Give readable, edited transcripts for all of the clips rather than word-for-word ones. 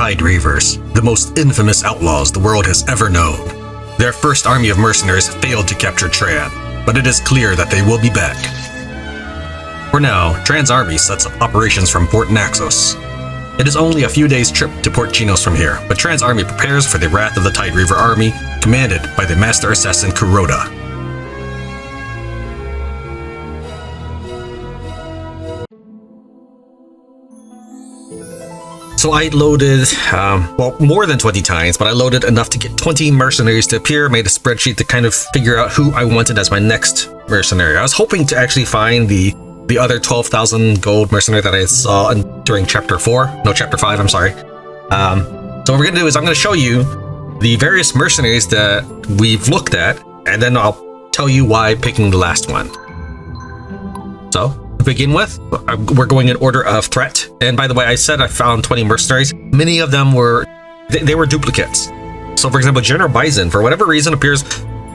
Tidereavers, the most infamous outlaws the world has ever known. Their first army of mercenaries failed to capture Tran, but it is clear that they will be back. For now, Tran's army sets up operations from Fort Naxos. It is only a few days' trip to Port Chinos from here, but Tran's army prepares for the wrath of the Tidereaver army, commanded by the master assassin Kuroda. So I loaded, more than 20 times, but I loaded enough to get 20 mercenaries to appear, made a spreadsheet to kind of figure out who I wanted as my next mercenary. I was hoping to actually find the other 12,000 gold mercenary that I saw during chapter 5, I'm sorry. So what we're gonna do is I'm gonna show you the various mercenaries that we've looked at, and then I'll tell you why picking the last one. So, to begin with, we're going in order of threat. And by the way, I said I found 20 mercenaries. Many of them were duplicates. So for example, General Bison, for whatever reason, appears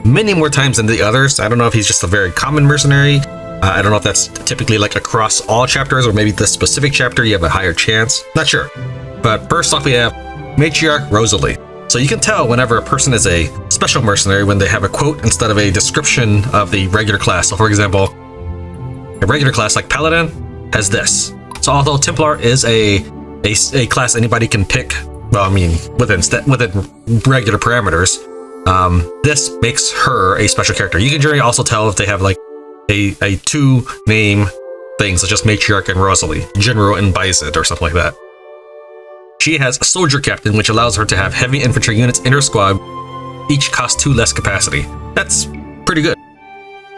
many more times than the others. I don't know if he's just a very common mercenary. I don't know if that's typically like across all chapters, or maybe the specific chapter you have a higher chance. Not sure. But first off, we have Matriarch Rosalie. So you can tell whenever a person is a special mercenary when they have a quote instead of a description of the regular class. So for example, a regular class like Paladin has this. So although Templar is a class anybody can pick, well, I mean, within regular parameters, this makes her a special character. You can generally also tell if they have like a two name thing, such as Matriarch and Rosalie, General and Bison, or something like that. She has a Soldier Captain, which allows her to have heavy infantry units in her squad. Each cost 2 less capacity. That's pretty good.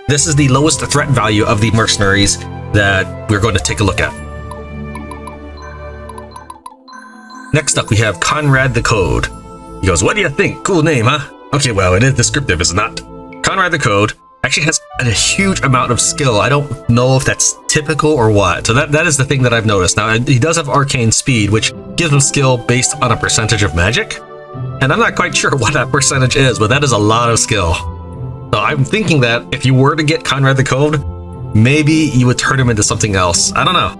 This is the lowest threat value of the mercenaries that we're going to take a look at. Next up, we have Conrad the Code. He goes, "What do you think? Cool name, huh?" Okay, well, it is descriptive, is it not? Conrad the Code actually has a huge amount of skill. I don't know if that's typical or what. So that is the thing that I've noticed. Now, he does have arcane speed, which gives him skill based on a percentage of magic. And I'm not quite sure what that percentage is, but that is a lot of skill. So I'm thinking that if you were to get Conrad the Code, maybe you would turn him into something else. I don't know.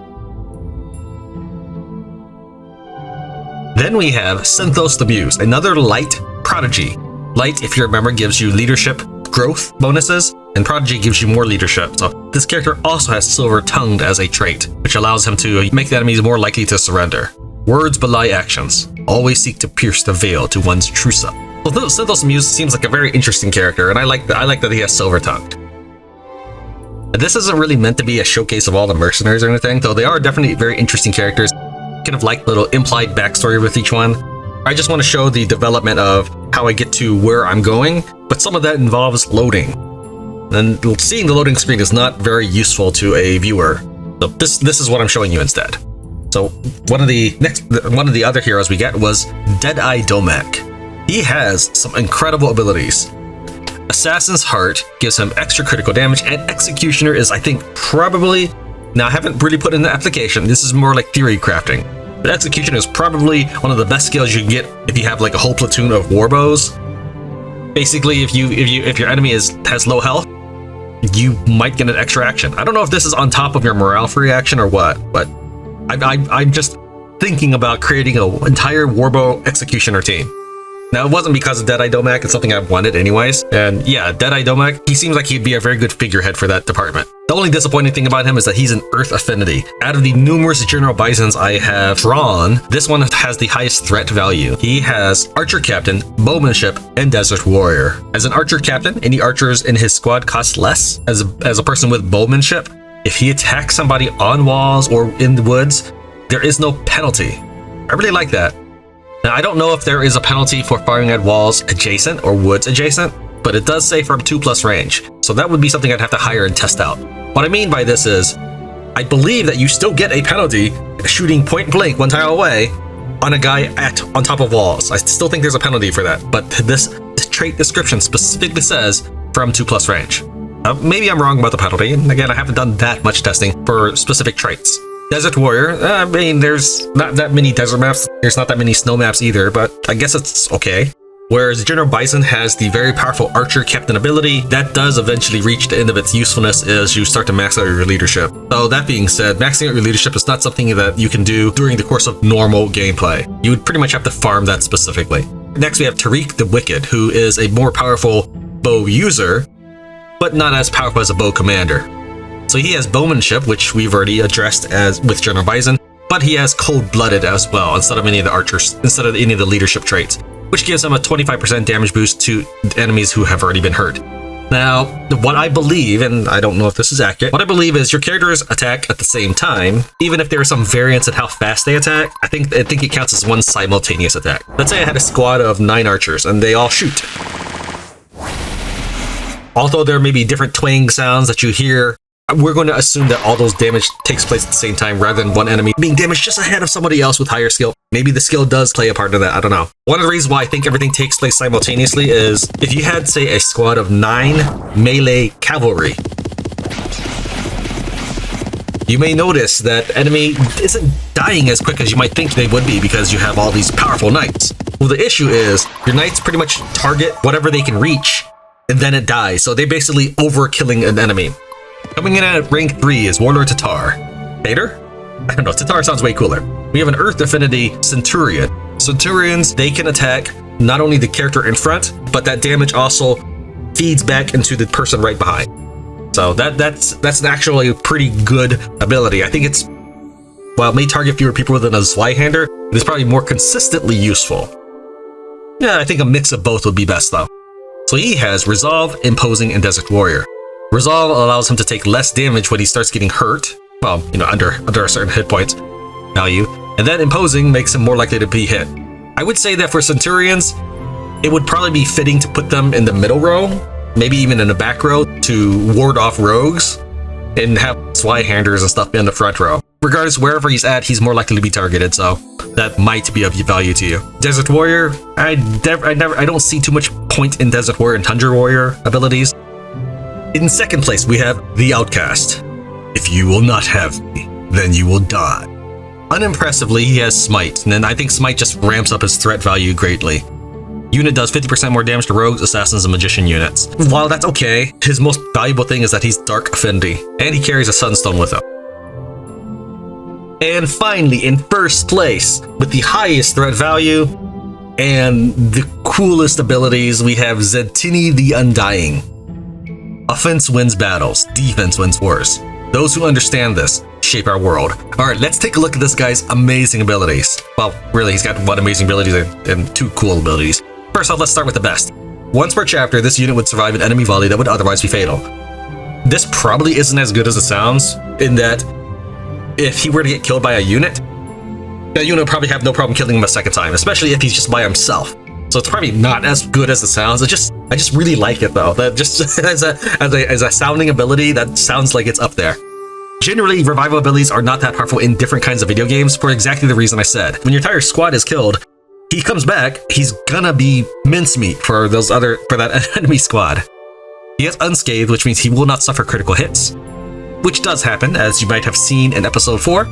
Then we have Synthos the Muse, another light prodigy. Light, if you remember, gives you leadership growth bonuses, and Prodigy gives you more leadership. So this character also has Silver-Tongued as a trait, which allows him to make the enemies more likely to surrender. Words belie actions. Always seek to pierce the veil to one's true self. So Synthos Muse seems like a very interesting character, and I like that he has Silver-Tongued. This isn't really meant to be a showcase of all the mercenaries or anything, though they are definitely very interesting characters. Kind of like little implied backstory with each one. I just want to show the development of how I get to where I'm going, but some of that involves loading. And seeing the loading screen is not very useful to a viewer. So this is what I'm showing you instead. So one of the other heroes we get was Deadeye Domak. He has some incredible abilities. Assassin's Heart gives him extra critical damage, and Executioner is, I think, probably, now I haven't really put in the application, this is more like theory crafting. But Execution is probably one of the best skills you can get if you have like a whole platoon of warbows. Basically, if your enemy has low health, you might get an extra action. I don't know if this is on top of your morale free action or what, but I'm just thinking about creating an entire warbow Executioner team. Now, it wasn't because of Deadeye Domak, it's something I wanted anyways. And yeah, Deadeye Domak, he seems like he'd be a very good figurehead for that department. The only disappointing thing about him is that he's an Earth Affinity. Out of the numerous General Bisons I have drawn, this one has the highest threat value. He has Archer Captain, Bowmanship, and Desert Warrior. As an Archer Captain, any archers in his squad cost less. As a person with Bowmanship, if he attacks somebody on walls or in the woods, there is no penalty. I really like that. Now, I don't know if there is a penalty for firing at walls adjacent or woods adjacent, but it does say from 2+ range. So that would be something I'd have to hire and test out. What I mean by this is, I believe that you still get a penalty shooting point blank 1 tile away on a guy on top of walls. I still think there's a penalty for that, but this trait description specifically says from 2+ range. Maybe I'm wrong about the penalty, and again, I haven't done that much testing for specific traits. Desert Warrior, I mean, there's not that many desert maps, there's not that many snow maps either, but I guess it's okay. Whereas General Bison has the very powerful Archer Captain ability that does eventually reach the end of its usefulness as you start to max out your leadership. So that being said, maxing out your leadership is not something that you can do during the course of normal gameplay. You would pretty much have to farm that specifically. Next we have Tariq the Wicked, who is a more powerful bow user, but not as powerful as a bow commander. So he has bowmanship, which we've already addressed as with General Bison, but he has cold-blooded as well instead of any of the leadership traits, which gives him a 25% damage boost to enemies who have already been hurt. Now, what I believe, and I don't know if this is accurate, what I believe is your characters attack at the same time, even if there are some variance in how fast they attack. I think it counts as one simultaneous attack. Let's say I had a squad of 9 archers and they all shoot. Although there may be different twang sounds that you hear, we're going to assume that all those damage takes place at the same time rather than one enemy being damaged just ahead of somebody else with higher skill. Maybe the skill does play a part in that, I don't know. One of the reasons why I think everything takes place simultaneously is if you had, say, a squad of 9 melee cavalry, you may notice that the enemy isn't dying as quick as you might think they would be because you have all these powerful knights. Well, the issue is your knights pretty much target whatever they can reach and then it dies. So they're basically overkilling an enemy. Coming in at rank 3 is Warlord Tatar. Tater? I don't know, Tatar sounds way cooler. We have an Earth Affinity Centurion. Centurions, they can attack not only the character in front, but that damage also feeds back into the person right behind. So that's actually a pretty good ability. I think it's, while it may target fewer people than a Zweihander, it is probably more consistently useful. Yeah, I think a mix of both would be best though. So he has Resolve, Imposing, and Desert Warrior. Resolve allows him to take less damage when he starts getting hurt. Well, you know, under a certain hit point value. And then Imposing makes him more likely to be hit. I would say that for Centurions, it would probably be fitting to put them in the middle row, maybe even in the back row to ward off rogues, and have Zweihanders and stuff in the front row. Regardless, wherever he's at, he's more likely to be targeted, so that might be of value to you. Desert Warrior, I don't see too much point in Desert Warrior and Tundra Warrior abilities. In second place, we have the Outcast. If you will not have me, then you will die. Unimpressively, he has Smite, and then I think Smite just ramps up his threat value greatly. Unit does 50% more damage to rogues, assassins, and magician units. While that's okay, his most valuable thing is that he's Dark Affinity, and he carries a Sunstone with him. And finally, in first place, with the highest threat value and the coolest abilities, we have Zentini the Undying. Offense wins battles, defense wins wars. Those who understand this shape our world. Alright, let's take a look at this guy's amazing abilities. Well, really, he's got one amazing ability and 2 cool abilities. First off, let's start with the best. Once per chapter, this unit would survive an enemy volley that would otherwise be fatal. This probably isn't as good as it sounds, in that if he were to get killed by a unit, that unit would probably have no problem killing him a second time, especially if he's just by himself. So it's probably not as good as it sounds. I just really like it though. That just as a sounding ability, that sounds like it's up there. Generally, revival abilities are not that powerful in different kinds of video games for exactly the reason I said. When your entire squad is killed, he comes back, he's gonna be mincemeat for that enemy squad. He has Unscathed, which means he will not suffer critical hits, which does happen, as you might have seen in episode 4.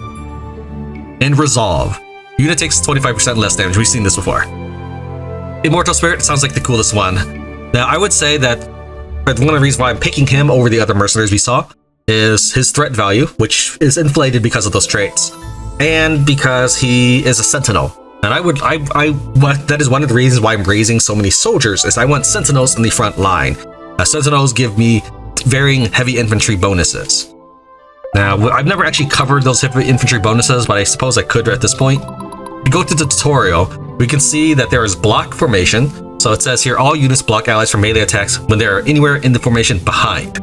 And Resolve. Unit takes 25% less damage. We've seen this before. Immortal Spirit sounds like the coolest one. Now, I would say that one of the reasons why I'm picking him over the other mercenaries we saw is his threat value, which is inflated because of those traits, and because he is a sentinel. And that is one of the reasons why I'm raising so many soldiers, is I want sentinels in the front line. Sentinels give me varying heavy infantry bonuses. Now, I've never actually covered those heavy infantry bonuses, but I suppose I could at this point. If we go to the tutorial, we can see that there is block formation. So it says here, all units block allies from melee attacks when they are anywhere in the formation behind.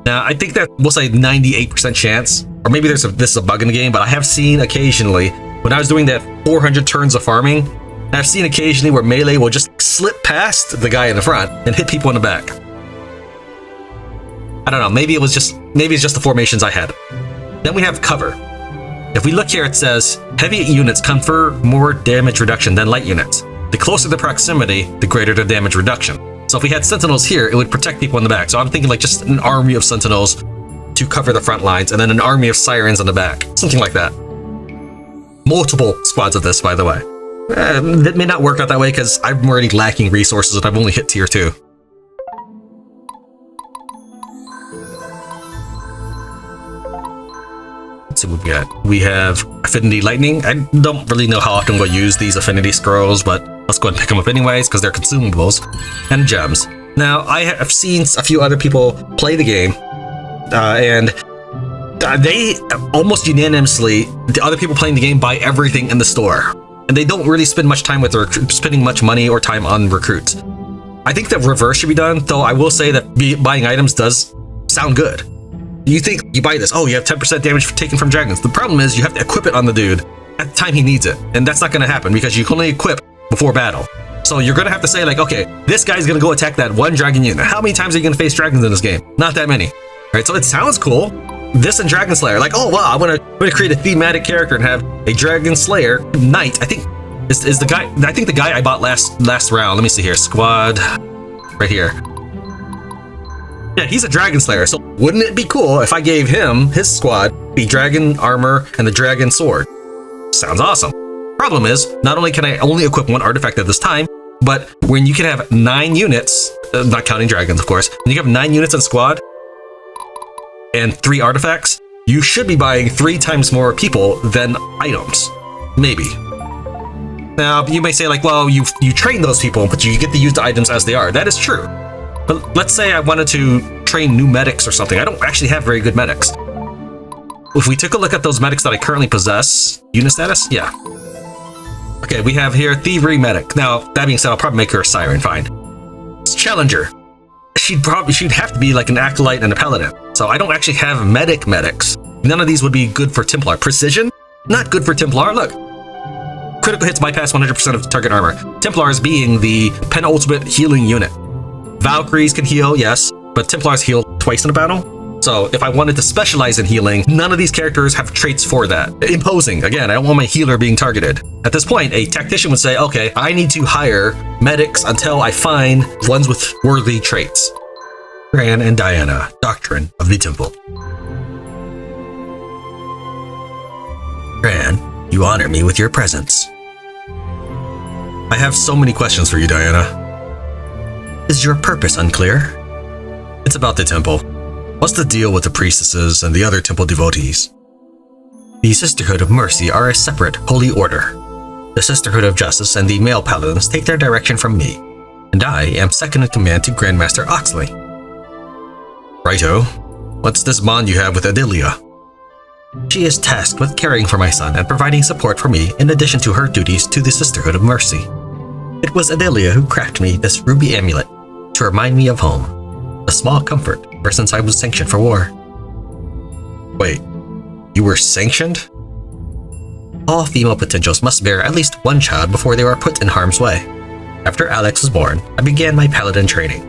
Now, I think that we'll say 98% chance, or maybe this is a bug in the game, but I have seen occasionally, when I was doing that 400 turns of farming, I've seen occasionally where melee will just slip past the guy in the front and hit people in the back. I don't know, maybe it's just the formations I had. Then we have cover. If we look here, it says, heavy units confer more damage reduction than light units. The closer the proximity, the greater the damage reduction. So if we had sentinels here, it would protect people in the back. So I'm thinking like just an army of sentinels to cover the front lines, and then an army of sirens in the back. Something like that. Multiple squads of this, by the way. That may not work out that way because I'm already lacking resources and I've only hit tier 2. Let's see what we got. We have Affinity Lightning. I don't really know how often we'll use these Affinity Scrolls, but let's go ahead and pick them up anyways because they're consumables. And Gems. Now, I have seen a few other people play the game, and they almost unanimously, the other people playing the game buy everything in the store. And they don't really spend much time with spending much money or time on recruits. I think the reverse should be done, though I will say that buying items does sound good. You think you buy this, oh, you have 10% damage taken from dragons. The problem is you have to equip it on the dude at the time he needs it. And that's not going to happen because you can only equip before battle. So you're going to have to say like, okay, this guy's going to go attack that one dragon unit. How many times are you going to face dragons in this game? Not that many. Right? So it sounds cool. This and Dragon Slayer, like, oh wow, I'm gonna create a thematic character and have a Dragon Slayer knight. I think is the guy. I think the guy I bought last round. Let me see here, squad, right here. Yeah, he's a Dragon Slayer. So wouldn't it be cool if I gave him his squad the dragon armor and the dragon sword? Sounds awesome. Problem is, not only can I only equip one artifact at this time, but when you can have 9 units, not counting dragons, of course, when you have 9 units in squad and 3 artifacts, you should be buying 3 times more people than items. Maybe. Now, you may say like, well, you train those people, but you get to use the items as they are. That is true. But let's say I wanted to train new medics or something. I don't actually have very good medics. If we took a look at those medics that I currently possess, unit status, yeah. Okay, we have here Thievery Medic. Now, that being said, I'll probably make her a Siren, fine. It's Challenger. She'd have to be like an Acolyte and a Paladin. So I don't actually have medics. None of these would be good for Templar. Precision? Not good for Templar. Look. Critical hits bypass 100% of target armor. Templars being the penultimate healing unit. Valkyries can heal, yes, but Templars heal twice in a battle. So if I wanted to specialize in healing, none of these characters have traits for that. Imposing. Again, I don't want my healer being targeted. At this point, a tactician would say, okay, I need to hire medics until I find ones with worthy traits. Tran and Diana, Doctrine of the Temple. Tran, you honor me with your presence. I have so many questions for you, Diana. Is your purpose unclear? It's about the temple. What's the deal with the priestesses and the other temple devotees? The Sisterhood of Mercy are a separate holy order. The Sisterhood of Justice and the male paladins take their direction from me, and I am second in command to Grandmaster Oxley. Righto. What's this bond you have with Adelia? She is tasked with caring for my son and providing support for me in addition to her duties to the Sisterhood of Mercy. It was Adelia who crafted me this ruby amulet to remind me of home. A small comfort ever since I was sanctioned for war. Wait, you were sanctioned? All female potentials must bear at least one child before they are put in harm's way. After Alex was born, I began my paladin training.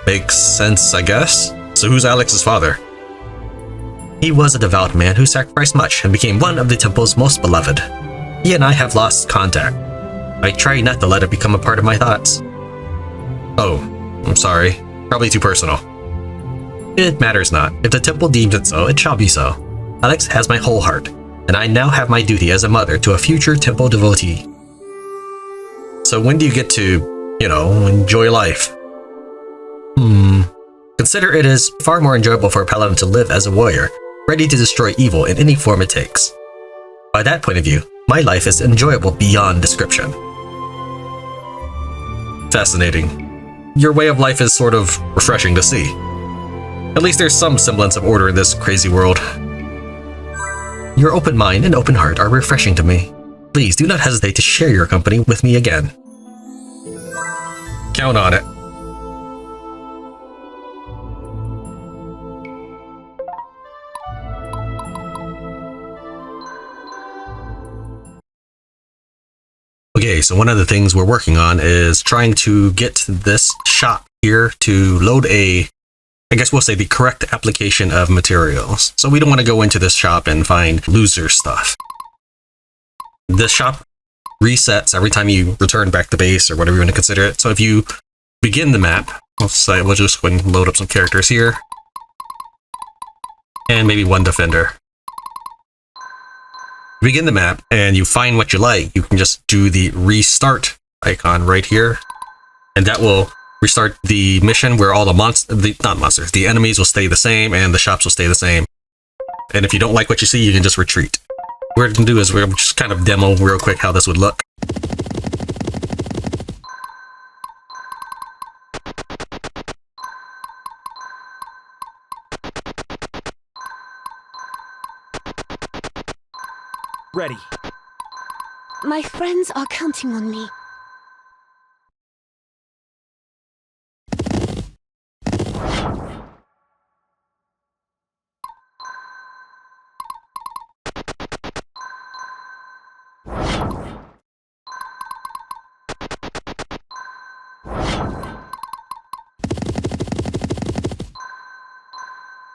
Makes sense, I guess. So who's Alex's father? He was a devout man who sacrificed much and became one of the temple's most beloved. He and I have lost contact. I try not to let it become a part of my thoughts. Oh, I'm sorry. Probably too personal. It matters not. If the temple deems it so, it shall be so. Alex has my whole heart, and I now have my duty as a mother to a future temple devotee. So when do you get to, enjoy life? Consider it is far more enjoyable for a paladin to live as a warrior, ready to destroy evil in any form it takes. By that point of view, my life is enjoyable beyond description. Fascinating. Your way of life is sort of refreshing to see. At least there's some semblance of order in this crazy world. Your open mind and open heart are refreshing to me. Please do not hesitate to share your company with me again. Count on it. Okay, so one of the things we're working on is trying to get this shop here to load I guess we'll say the correct application of materials. So we don't want to go into this shop and find loser stuff. This shop resets every time you return back to base or whatever you want to consider it. So if you begin the map, we'll just go ahead and load up some characters here. And maybe one defender. begin the map and you find what you like, you can just do the restart icon right here, and that will restart the mission where all the enemies will stay the same and the shops will stay the same. And if you don't like what you see, you can just retreat. What we're going to do is we're just kind of demo real quick how this would look. Ready. My friends are counting on me.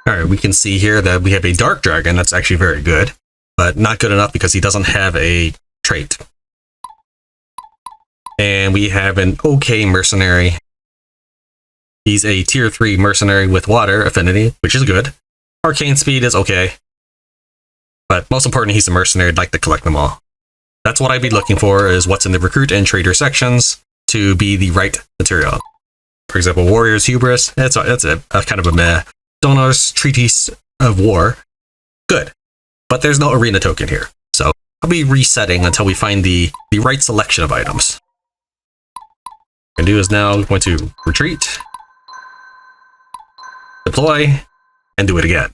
Alright, we can see here that we have a dark dragon. That's actually very good, but not good enough because he doesn't have a trait. And we have an okay mercenary. He's a tier 3 mercenary with water affinity, which is good. Arcane speed is okay. But most importantly, he's a mercenary. I'd like to collect them all. That's what I'd be looking for, is what's in the recruit and trader sections to be the right material. For example, Warrior's Hubris. That's a kind of a meh. Donar's Treatise of War. Good. But there's no arena token here. So I'll be resetting until we find the right selection of items. What I'm going to do is now I'm going to retreat, deploy, and do it again.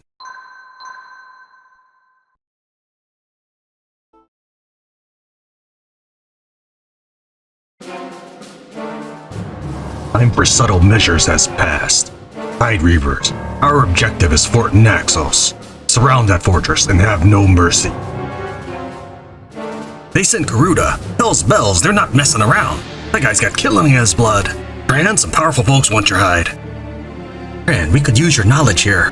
Time for subtle measures has passed. Tidereavers, our objective is Fort Naxos. Surround that fortress and have no mercy. They sent Garuda. Hell's bells, they're not messing around. That guy's got killing in his blood. Tran, some powerful folks want your hide. Tran, we could use your knowledge here.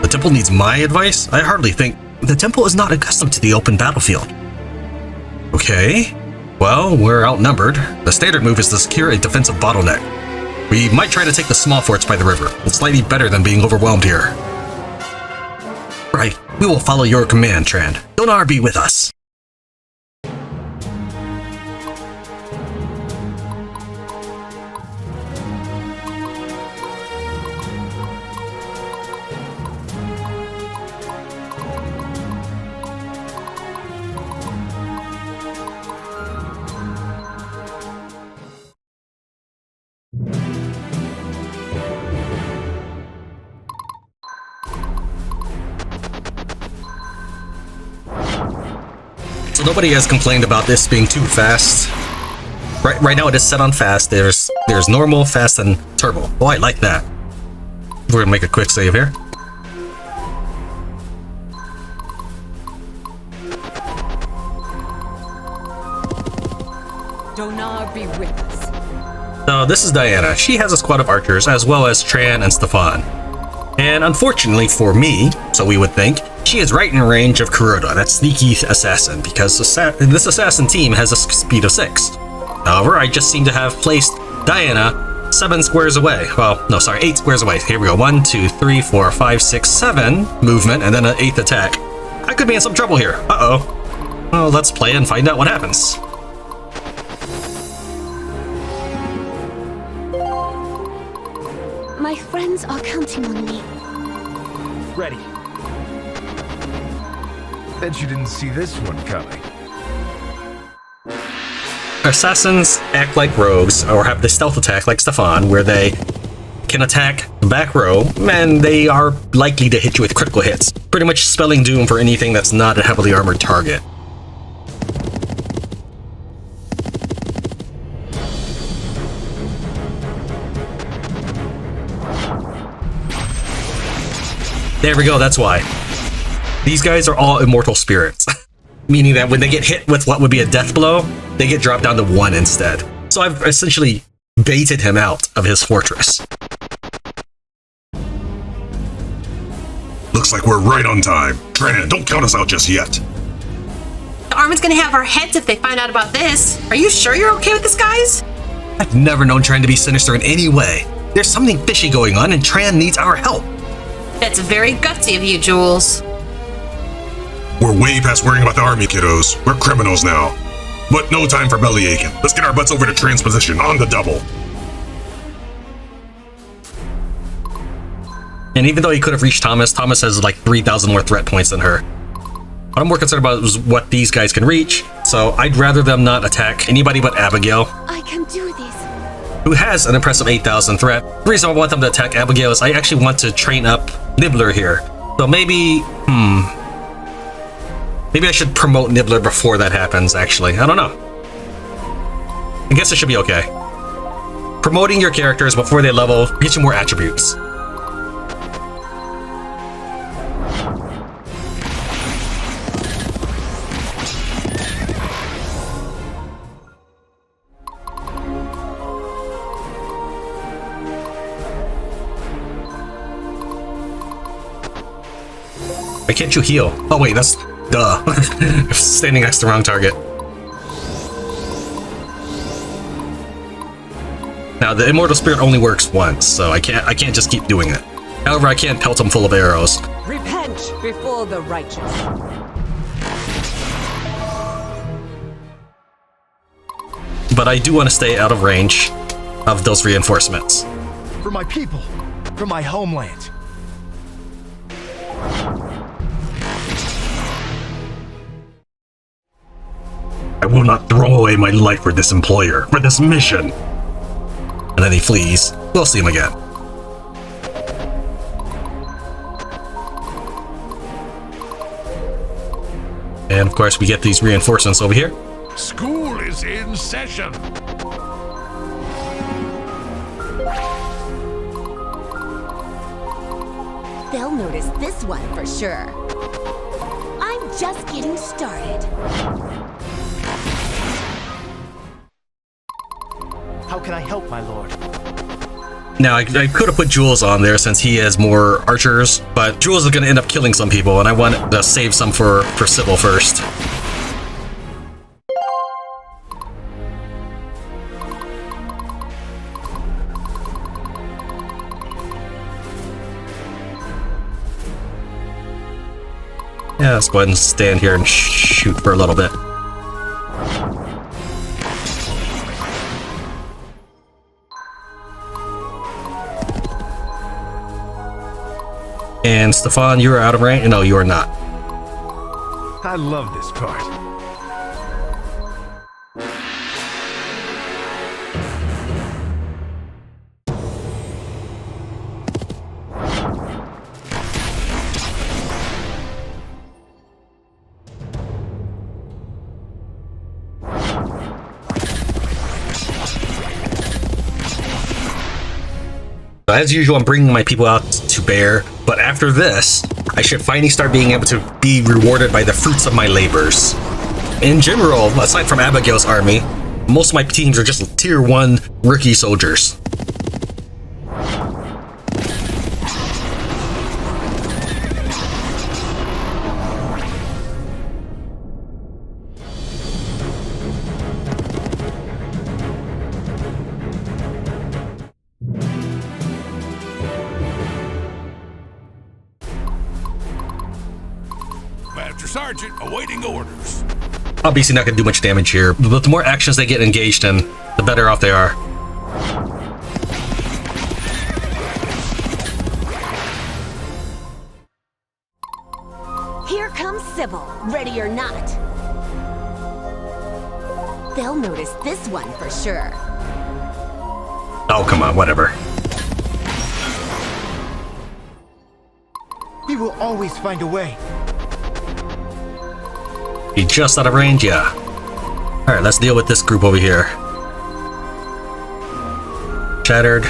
The temple needs my advice? I hardly think. The temple is not accustomed to the open battlefield. Okay. Well, we're outnumbered. The standard move is to secure a defensive bottleneck. We might try to take the small forts by the river. It's slightly better than being overwhelmed here. Right, we will follow your command, Tran. Donar be with us. So nobody has complained about this being too fast. Right now it is set on fast. There's normal, fast, and turbo. Oh, I like that. We're gonna make a quick save here. Donar be with us. So this is Diana. She has a squad of archers, as well as Tran and Stefan. And unfortunately for me, so we would think, she is right in range of Kuroda, that sneaky assassin, because this assassin team has a speed of 6. However, I just seem to have placed Diana 7 squares away. Well, no, sorry, 8 squares away. Here we go. 1, 2, 3, 4, 5, 6, 7 movement, and then an 8th attack. I could be in some trouble here. Uh-oh. Well, let's play and find out what happens. My friends are counting on me. Ready. Bet you didn't see this one coming. Assassins act like rogues, or have the stealth attack like Stefan, where they can attack the back row, and they are likely to hit you with critical hits, pretty much spelling doom for anything that's not a heavily armored target. There we go, that's why. These guys are all immortal spirits, meaning that when they get hit with what would be a death blow, they get dropped down to 1 instead. So I've essentially baited him out of his fortress. Looks like we're right on time. Tran, don't count us out just yet. The Army's gonna have our heads if they find out about this. Are you sure you're okay with this, guys? I've never known Tran to be sinister in any way. There's something fishy going on, and Tran needs our help. That's very gutsy of you, Jules. We're way past worrying about the army, kiddos. We're criminals now. But no time for belly aching. Let's get our butts over to transposition on the double. And even though he could have reached Thomas, Thomas has like 3,000 more threat points than her. What I'm more concerned about is what these guys can reach, so I'd rather them not attack anybody but Abigail, I can do this. who has an impressive 8,000 threat. The reason I want them to attack Abigail is I actually want to train up Nibbler here. So maybe, maybe I should promote Nibbler before that happens, actually. I don't know. I guess it should be okay. Promoting your characters before they level gets you more attributes. Why can't you heal? Oh wait, that's duh. I'm standing next to the wrong target. Now the immortal spirit only works once, so I can't just keep doing it. However, I can pelt him full of arrows. Repent before the righteous. But I do want to stay out of range of those reinforcements. For my people, for my homeland. I will not throw away my life for this employer, for this mission. And then he flees. We'll see him again. And of course, we get these reinforcements over here. School is in session. They'll notice this one for sure. I'm just getting started. How can I help, my lord? Now, I could have put Jules on there since he has more archers, but Jules is going to end up killing some people, and I want to save some for Sybil first. Yeah, let's go ahead and stand here and shoot for a little bit. And Stefan, you are out of range? No, you are not. I love this part. As usual, I'm bringing my people out to bear, but after this, I should finally start being able to be rewarded by the fruits of my labors. In general, aside from Abigail's army, most of my teams are just tier 1 rookie soldiers. Master Sergeant awaiting orders. Obviously not going to do much damage here, but the more actions they get engaged in, the better off they are. Here comes Sybil, ready or not. They'll notice this one for sure. Oh, come on, whatever. We will always find a way. Be just out of range? Yeah. Alright, let's deal with this group over here. Shattered.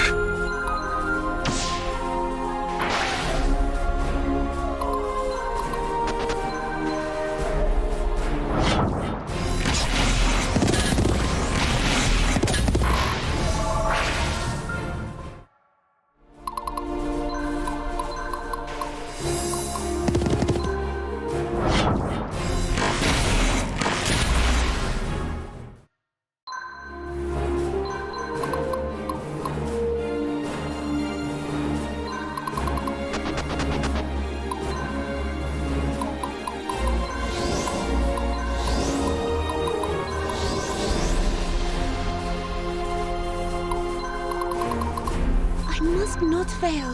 not fail.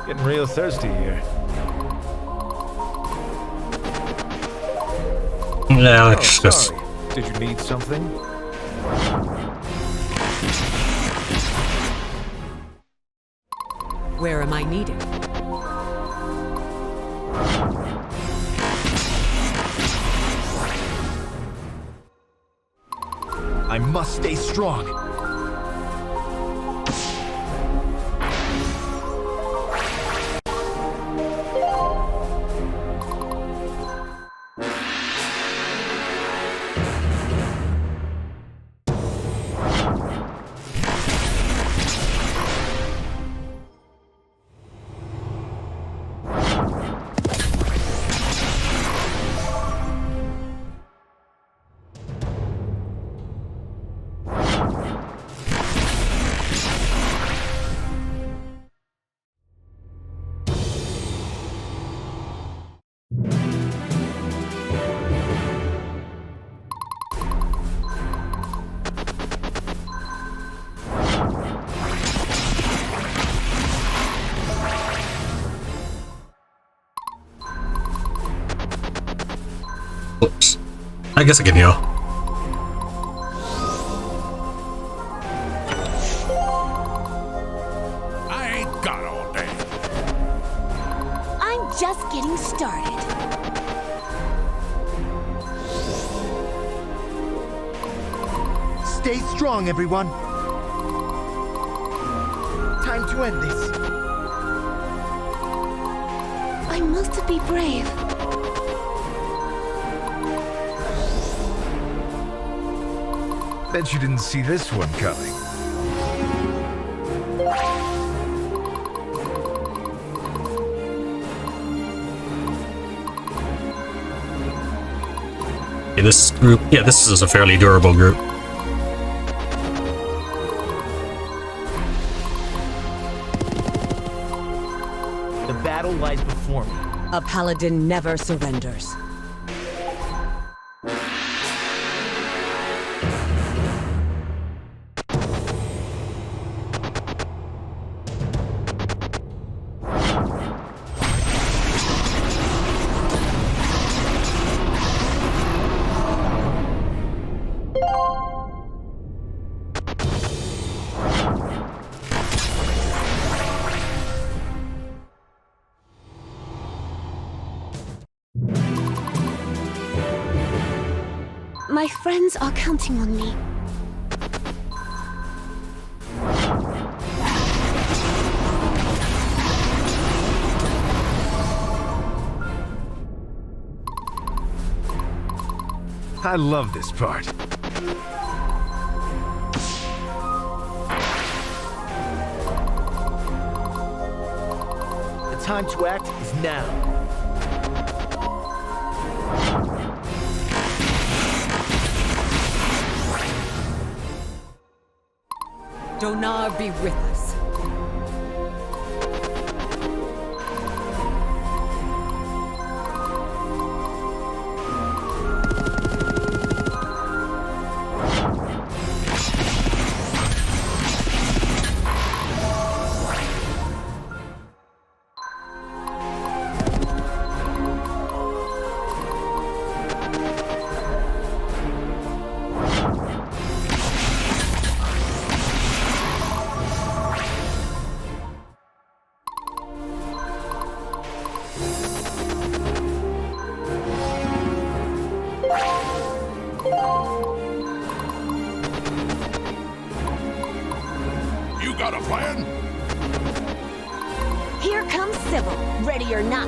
Getting real thirsty here. Yeah, Oh, let's just. sorry. Did you need something? Where am I needed? I must stay strong. Oops. I guess I can heal. I ain't got all day. I'm just getting started. Stay strong, everyone. Time to end this. I must be brave. Bet you didn't see this one coming. Okay, this group, yeah, this is a fairly durable group. The battle lies before me. A paladin never surrenders. My friends are counting on me. I love this part. The time to act is now. Donar be with us. You got a plan? Here comes Sybil, ready or not.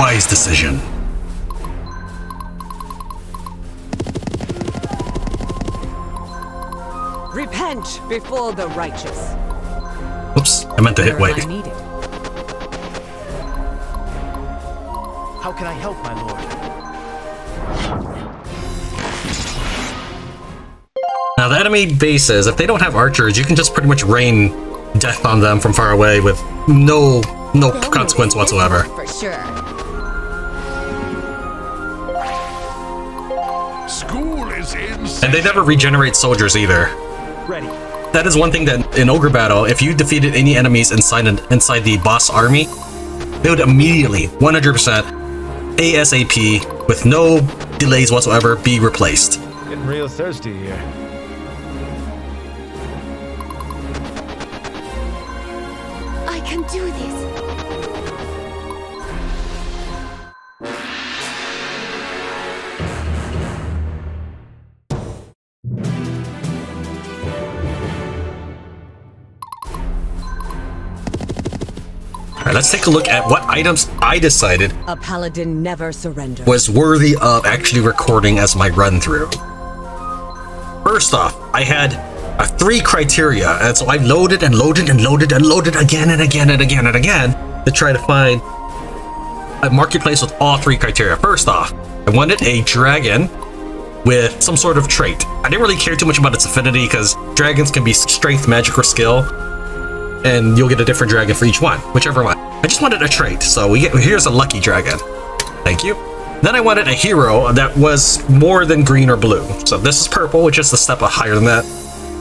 wise decision. Repent before the righteous. Oops, I meant to hit Where wait. am I needed? How can I help, my lord? Now the enemy bases, if they don't have archers, you can just pretty much rain death on them from far away with no They'll consequence notice this whatsoever. one for sure. School is in session. And they never regenerate soldiers either. Ready. That is one thing that in Ogre Battle, if you defeated any enemies inside the boss army, they would immediately, 100%, ASAP, with no delays whatsoever, be replaced. Getting real thirsty here. I can do this. Alright, let's take a look at what items I decided A paladin never surrenders. was worthy of actually recording as my run-through. First off, I had 3 criteria, and so I loaded and loaded and loaded and loaded again and again and again and again to try to find a marketplace with all 3 criteria. First off, I wanted a dragon with some sort of trait. I didn't really care too much about its affinity because dragons can be strength, magic, or skill, and you'll get a different dragon for each one, whichever one. I just wanted a trait, so here's a lucky dragon. Thank you. Then I wanted a hero that was more than green or blue. So this is purple, which is a step higher than that.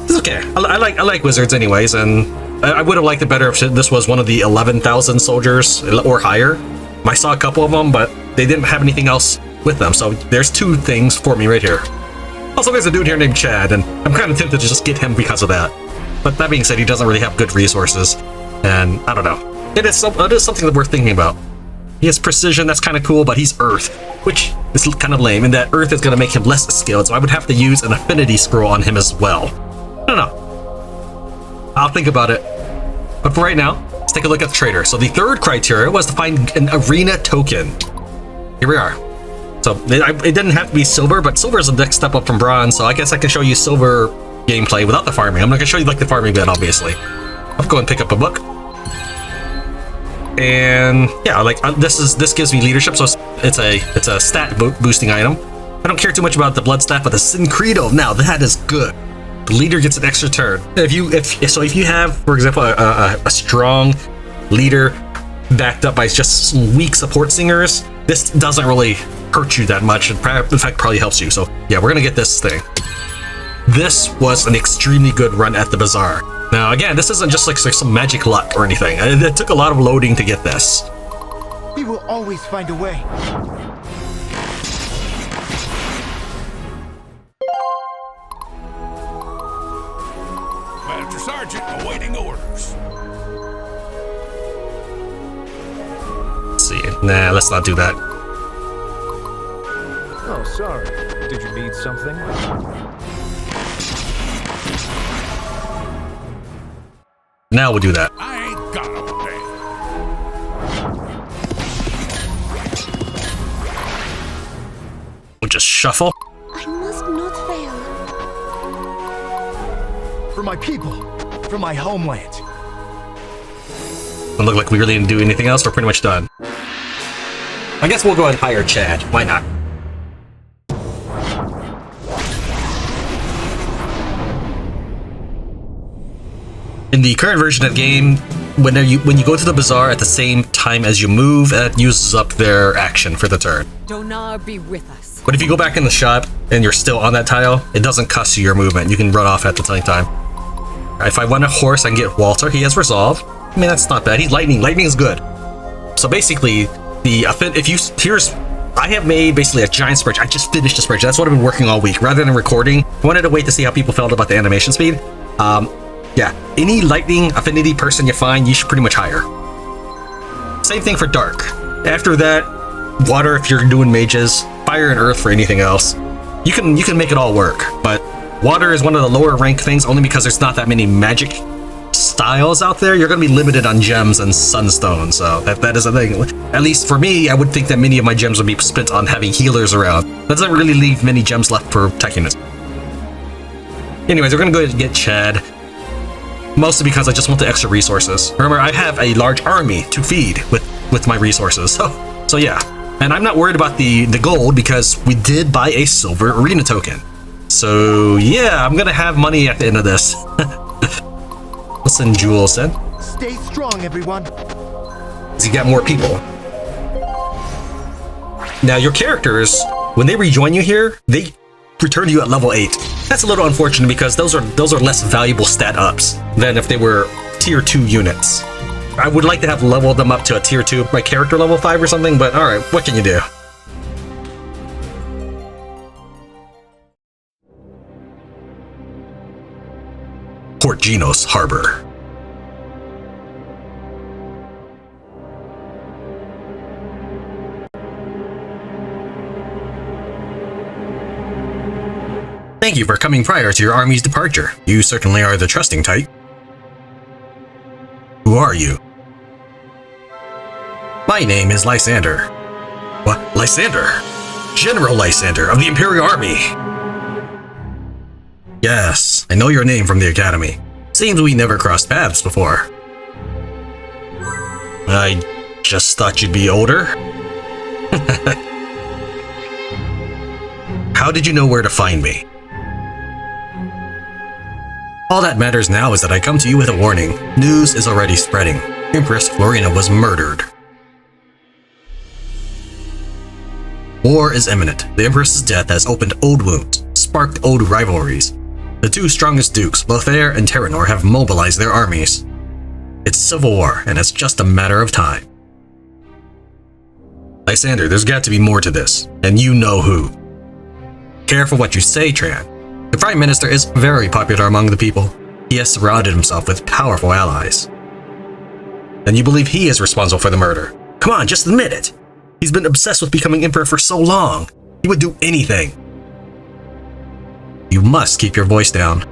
It's okay. I like wizards anyways, and I would have liked it better if this was one of the 11,000 soldiers or higher. I saw a couple of them, but they didn't have anything else with them. So there's 2 things for me right here. Also, there's a dude here named Chad, and I'm kind of tempted to just get him because of that. But that being said, he doesn't really have good resources, and I don't know. It is something that we're thinking about. He has precision, that's kind of cool, but he's Earth, which is kind of lame, in that Earth is going to make him less skilled, so I would have to use an affinity scroll on him as well. I don't know. I'll think about it. But for right now, let's take a look at the trader. So the 3rd criteria was to find an arena token. Here we are. So it didn't have to be silver, but silver is the next step up from bronze, so I guess I can show you silver gameplay without the farming. I'm not going to show you like the farming bit, obviously. I'll go and pick up a book. And yeah, this gives me leadership, so it's a stat boosting item. I don't care too much about the blood stat, but the Syncredo, now that is good. The leader gets an extra turn. If you have, for example, a strong leader backed up by just some weak support singers, this doesn't really hurt you that much. In fact, probably helps you. So yeah, we're gonna get this thing. This was an extremely good run at the Bazaar. Now again, this isn't just like some magic luck or anything. It took a lot of loading to get this. We will always find a way. Master Sergeant awaiting orders. Let's see. Nah, let's not do that. Oh, sorry. Did you need something? Now we'll do that. I ain't got all day. We'll just shuffle. I must not fail. For my people. For my homeland. Doesn't look like we really didn't do anything else. We're pretty much done. I guess we'll go and hire Chad. Why not? In the current version of the game, when you go to the Bazaar at the same time as you move, it uses up their action for the turn. Donar be with us. But if you go back in the shop and you're still on that tile, it doesn't cost you your movement. You can run off at the same time. If I want a horse, I can get Walter. He has Resolve. I mean, that's not bad. He's Lightning. Lightning is good. So basically, I have made basically a giant spreadsheet. I just finished the spreadsheet. That's what I've been working all week. Rather than recording, I wanted to wait to see how people felt about the animation speed. Yeah, any lightning affinity person you find, you should pretty much hire. Same thing for dark. After that, water if you're doing mages, fire and earth for anything else. You can make it all work, but water is one of the lower rank things only because there's not that many magic styles out there, you're going to be limited on gems and sunstone. So that is a thing. At least for me, I would think that many of my gems would be spent on having healers around. That doesn't really leave many gems left for techiness. Anyways, we're going to go ahead and get Chad. Mostly because I just want the extra resources. Remember, I have a large army to feed with my resources. So yeah. And I'm not worried about the gold because we did buy a silver arena token. So yeah, I'm gonna have money at the end of this. Let's send Jules in. Stay strong, everyone. You got more people. Now your characters, when they rejoin you here, they return you at level 8. That's a little unfortunate because those are less valuable stat ups than if they were tier 2 units. I would like to have leveled them up to a tier 2, my character level 5 or something, but alright, what can you do? Port Genos Harbor. Thank you for coming prior to your army's departure. You certainly are the trusting type. Who are you? My name is Lysander. What? Lysander? General Lysander of the Imperial Army. Yes, I know your name from the Academy. Seems we never crossed paths before. I just thought you'd be older. How did you know where to find me? All that matters now is that I come to you with a warning. News is already spreading. Empress Florina was murdered. War is imminent. The Empress's death has opened old wounds, sparked old rivalries. The two strongest dukes, Lothair and Terranor, have mobilized their armies. It's civil war, and it's just a matter of time. Lysander, there's got to be more to this, and you know who. Careful what you say, Tran. The Prime Minister is very popular among the people. He has surrounded himself with powerful allies. And you believe he is responsible for the murder? Come on, just admit it. He's been obsessed with becoming Emperor for so long. He would do anything. You must keep your voice down.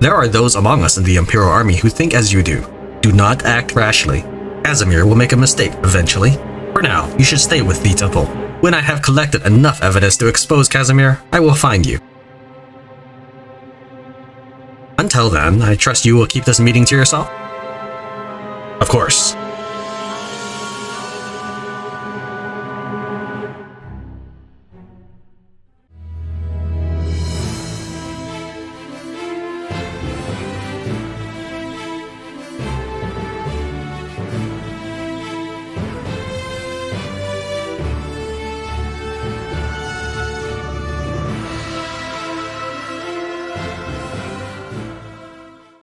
There are those among us in the Imperial Army who think as you do. Do not act rashly. Casimir will make a mistake eventually. For now, you should stay with the temple. When I have collected enough evidence to expose Casimir, I will find you. Until then, I trust you will keep this meeting to yourself? Of course.